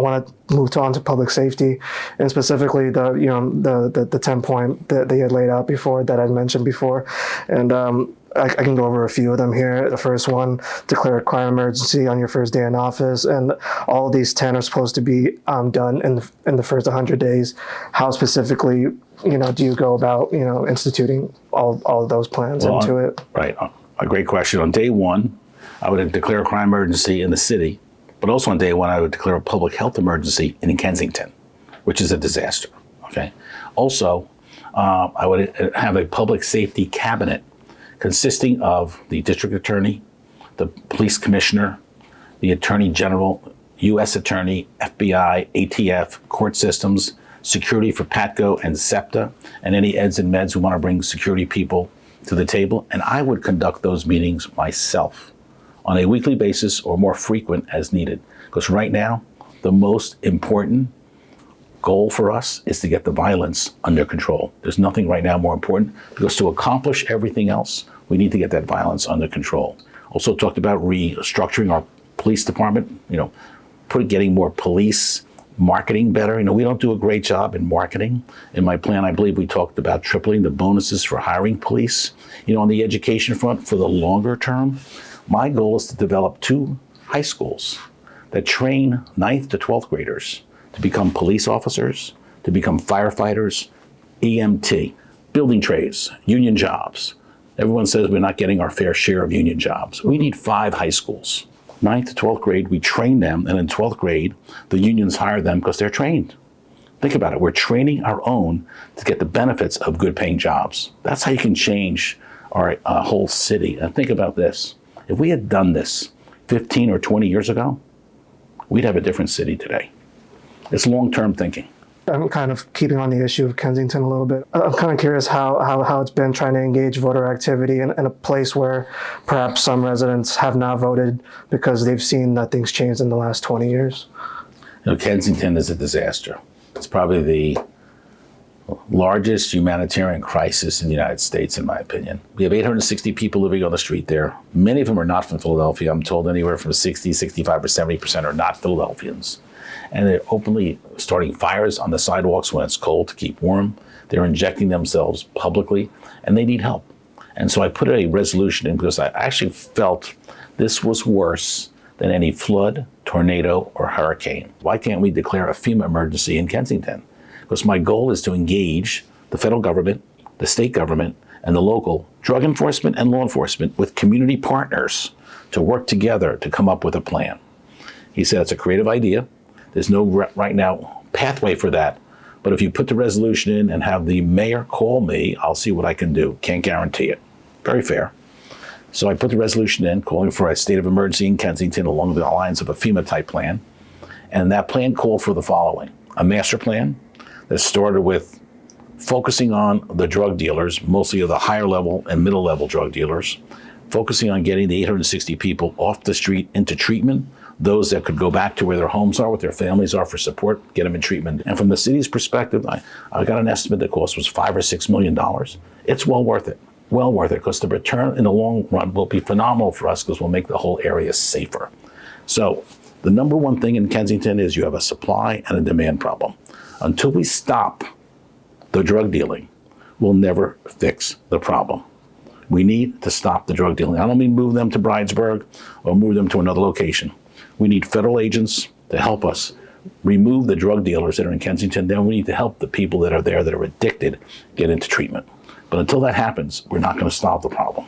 want to move on to public safety, and specifically the 10-point that they had laid out before, that I'd mentioned before. And I can go over a few of them here. The first one, declare a crime emergency on your first day in office, and all of these 10 are supposed to be done in the first 100 days. How specifically, do you go about, instituting all of those plans into it? Right, a great question. On day one, I would declare a crime emergency in the city, but also on day one, I would declare a public health emergency in Kensington, which is a disaster, okay? Also, I would have a public safety cabinet consisting of the district attorney, the police commissioner, the attorney general, U.S. attorney, FBI, ATF, court systems, security for PATCO and SEPTA, and any eds and meds who want to bring security people to the table. And I would conduct those meetings myself on a weekly basis or more frequent as needed. Because right now, the most important goal for us is to get the violence under control. There's nothing right now more important, because to accomplish everything else, we need to get that violence under control. Also talked about restructuring our police department, getting more police marketing better. We don't do a great job in marketing. In my plan, I believe we talked about tripling the bonuses for hiring police. On the education front, for the longer term, my goal is to develop 2 high schools that train 9th to 12th graders to become police officers, to become firefighters, EMT, building trades, union jobs. Everyone says we're not getting our fair share of union jobs. We need 5 high schools. 9th to 12th grade, we train them, and in 12th grade, the unions hire them because they're trained. Think about it. We're training our own to get the benefits of good paying jobs. That's how you can change our whole city. And think about this. If we had done this 15 or 20 years ago, we'd have a different city today. It's long-term thinking. I'm kind of keeping on the issue of Kensington a little bit. I'm kind of curious how it's been trying to engage voter activity in a place where perhaps some residents have not voted because they've seen that things changed in the last 20 years. Kensington is a disaster. It's probably the largest humanitarian crisis in the United States, in my opinion. We have 860 people living on the street there. Many of them are not from Philadelphia. I'm told anywhere from 60, 65, or 70% are not Philadelphians. And they're openly starting fires on the sidewalks when it's cold to keep warm. They're injecting themselves publicly, and they need help. And so I put a resolution in because I actually felt this was worse than any flood, tornado, or hurricane. Why can't we declare a FEMA emergency in Kensington? Because my goal is to engage the federal government, the state government, and the local drug enforcement and law enforcement with community partners to work together to come up with a plan. He said it's a creative idea. There's no right now pathway for that. But if you put the resolution in and have the mayor call me, I'll see what I can do. Can't guarantee it. Very fair. So I put the resolution in, calling for a state of emergency in Kensington along the lines of a FEMA type plan. And that plan called for the following: a master plan that started with focusing on the drug dealers, mostly of the higher level and middle level drug dealers, focusing on getting the 860 people off the street into treatment, those that could go back to where their homes are, what their families are for support, get them in treatment. And from the city's perspective, I got an estimate that cost was $5 or $6 million. It's well worth it, because the return in the long run will be phenomenal for us because we'll make the whole area safer. So the number one thing in Kensington is you have a supply and a demand problem. Until we stop the drug dealing, we'll never fix the problem. We need to stop the drug dealing. I don't mean move them to Bridesburg or move them to another location. We need federal agents to help us remove the drug dealers that are in Kensington. Then we need to help the people that are there that are addicted get into treatment. But until that happens, we're not going to solve the problem.